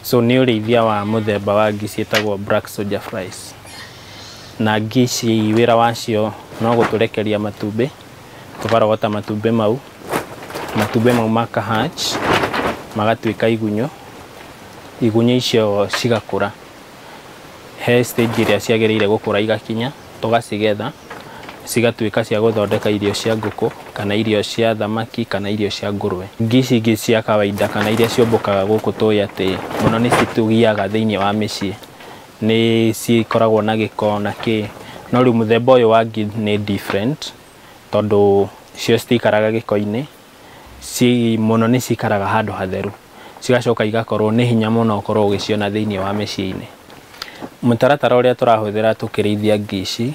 So nĩ ũrĩithia wa mũthemba wa ngi ciĩtagwo black soldier flies. Na ngi ici wĩra wacio no gũtũrekeria matumbĩ, tũkarogota matumbĩ mau makahatch, magatuĩka igunyũ. Igunyũ icio cigakũra. He stage ĩrĩa ciagĩrĩire gũkũra igakinya, tũgacigetha, cigatuĩka cia gũthondeka irio cia ngũkũ, kana irio cia thamaki, kana irio cia ngũrwe. Ngi ici ingĩ cia kawaida kana iria ciũmbũkaga gũkũ tũĩ atĩ mũno nĩ citũgiaga thĩinĩ wa mĩciĩ. Nĩ cikoragwo na gĩko na kĩ. No rĩu mũthemba ũyũ wa ngi nĩ different, tondũ cio citikaraga gĩko-inĩ, mũno nĩ cikaraga handũ hatheru. Cigacoka igakorwo nĩ hinya mũno ũkorwo ũgĩciona thĩinĩ wa mĩciĩ-inĩ. Mũtaratara ũrĩa tũrahũthĩra tũkĩrĩithia ngi ici,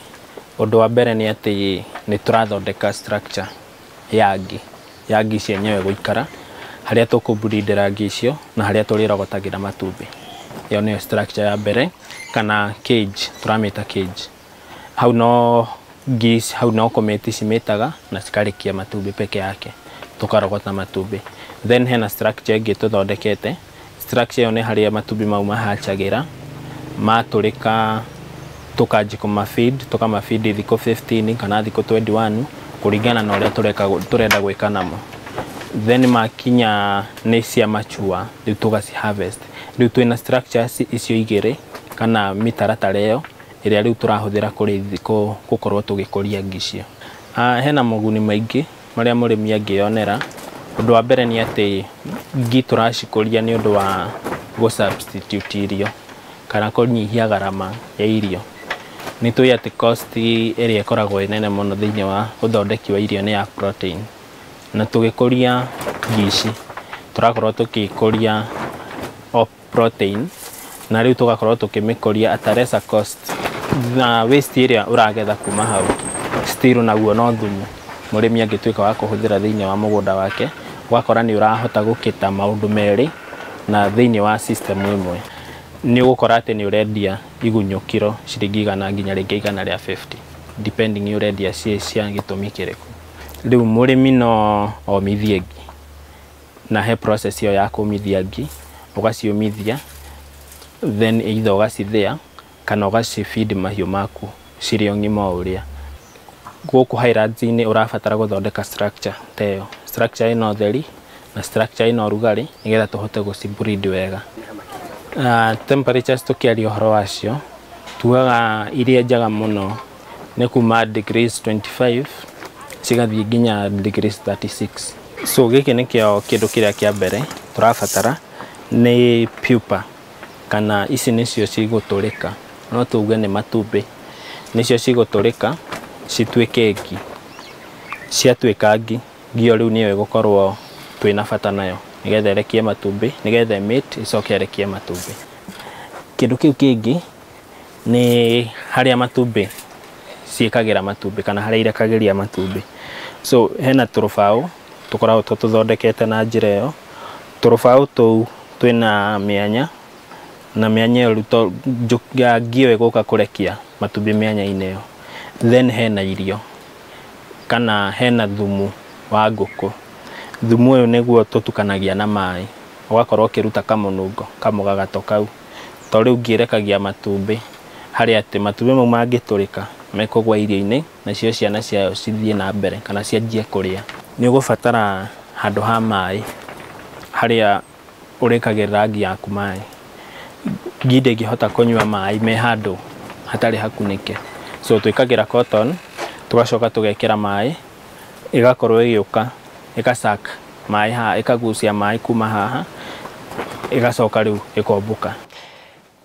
ũndũ wa mbere nĩ atĩ nĩ tũrathondeka structure ya ngi cienyewe gũikara, harĩa tũkũbreedera ngi icio na harĩa tũrĩrogotagĩra matumbĩ. Ĩyo nĩyo structure ya mbere, kana cage, tũramĩta cage. Hau no kũmĩti cimĩtaga na cikarekia matumbĩ peke yake, tũkarogota matumbĩ. Then hena structure ĩngĩ tũthondekete. Structure ĩyo nĩ harĩa matumbĩ mau mahachagĩra, matũrĩka tũkanji kũmafeed, tũkamafeed thikũ 15 kana thikũ 21 kũringana na ũrĩa tũrenda gwĩka namo. Then makinya nĩ cia mature, rĩu tũgaci harvest. Rĩu twĩna structure icio igĩrĩ kana mĩtaratara ĩyo ĩrĩa rĩu tũrahũthĩra gũkorwo tũgĩkũria ngi icio. Hena moguni maingĩ marĩa mũrĩmi angĩonera. Ũndũ wa mbere nĩ atĩ ngi tũracikũria nĩ ũndũ wa gũ-substitute irio kana kũnyihia garama ya irio. Nĩ tũĩ atĩ cost ĩrĩa ĩkoragwo nene mũno thĩinĩ wa ũthondeki wa irio nĩ ya protein. Na tũgĩkũria ngi ici, tũrakorwo tũgĩkũria protein, na rĩu tũgakorwo tũkĩmĩkũria at a lesser cost. Na waste ĩrĩa ũragetha kuma hau, still naguo no thumu mũrĩmi angĩtuĩka wa kũhũthĩra thĩinĩ wa mũgũnda wake, ũgakora nĩ ũrahota gũkĩta maũndũ merĩ na thĩinĩ wa system ĩmwe. Nĩ ũgũkora atĩ nĩ ũrendia igunyũ kiro ciringi 100 nginya rĩngĩ 150, depending nĩ ũrendia cia gĩtũmi kĩrĩkũ. Rĩu mũrĩmi no omithie ngi, na he process ĩyo ya kũmithia ngi, ũgaciũmithia, then either ũgacithĩa kana ũgacifeed mahiũ maku cirĩ o ng'ima ũrĩa. Gũkũ Highlands-inĩ ũrabatara gũthondeka structure ta ĩyo. Structure ĩno theri na structure ĩno rugarĩ, nĩgetha tũhote gũcibreed wega. Temperatures tũkĩaria ũhoro wacio, tugaga iria njega mũno nĩ kuma degrees 25 cigathiĩ nginya degrees 36. So gĩkĩ nĩkĩo kĩndũ kĩrĩa kĩa mbere tũrabatara nĩ pupa, kana ici nĩcio cigũtũrĩka, no tuge nĩ matumbĩ, nĩcio cigũtũrĩka cituĩke ngi. Ciatuĩka ngi, ngio rĩu nĩyo ĩgũkorwo twĩna bata nayo, nĩgetha ĩrekie matumbĩ, nĩgetha mate ĩcoke ĩrekie matumbĩ. Kĩndũ kĩu kĩngĩ nĩ harĩa matumbĩ ciĩkagĩra matumbĩ kana harĩa irekagĩria matumbĩ. So hena tũrũbaũ tũkoragwo tũthondekete na njĩra ĩyo. Tũrũbaũ tũu twĩna mĩanya, na mĩanya ĩyo rĩu ngi ĩyo ĩgũka kũrekia matumbĩ mĩanya-inĩ ĩyo. Then hena irio kana hena thumu wa ngũkũ. Thumu ũyũ nĩguo tũtukanagia na maĩ, ũgakorwo ũkĩruta kamũnungo, kamũgagato kau. To rĩu ngi ĩrekagia matumbĩ, harĩa atĩ matumbĩ mau mangĩtũrĩka mekũgwa irio-inĩ, nacio ciana ciayo cithiĩ na mbere kana cianjie kũrĩa. Nĩ ũgũbatara handũ ha maĩ harĩa ũrĩkagĩrĩra ngi yaku maĩ. Ngi ndĩngĩhota kũnyua maĩ me handũ hatarĩ hakunĩke. So twĩkagĩra cotton, tũgacoka tũgekĩra maĩ, ĩgakorwo ĩgĩũka ĩgasack maĩ haha, ĩkagucia maĩ kuma haha, ĩgacoka rĩu ĩkombũka.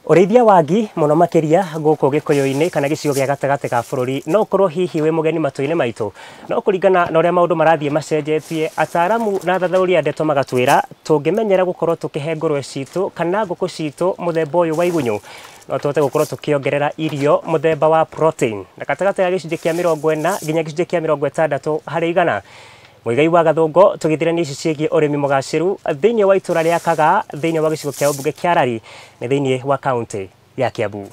Ũrĩithia wa ngi mũno makĩria gũkũ gĩkũyũ-inĩ kana gĩcigo gĩa gatagatĩ ka bũrũri, no ũkorwo hihi wĩ mũgeni matũ-inĩ maitũ, no kũringana na ũrĩa maũndũ marathiĩ macenjetie, ataaramu na athathaũri a ndeto magatwĩra tũngĩmenyera gũkorwo tũkĩhe ngũrwe citũ kana ngũkũ citũ mũthemba ũyũ wa igunyũ, no tũhote gũkorwo tũkĩongerera irio mũthemba wa protein na gatagatĩ ga gĩcunjĩ kĩa 40 nginya gĩcunjĩ kĩa 60 harĩ 100. Mũigai wa Gathũngũ tũgĩthirania ici ciĩgiĩ ũrĩmi mũgacĩru thĩinĩ wa itũra rĩa Kagaa thĩinĩ wa gĩcigo kĩa ũmbunge kĩa Rari nĩ thĩinĩ wa kaunti ya Kiambu.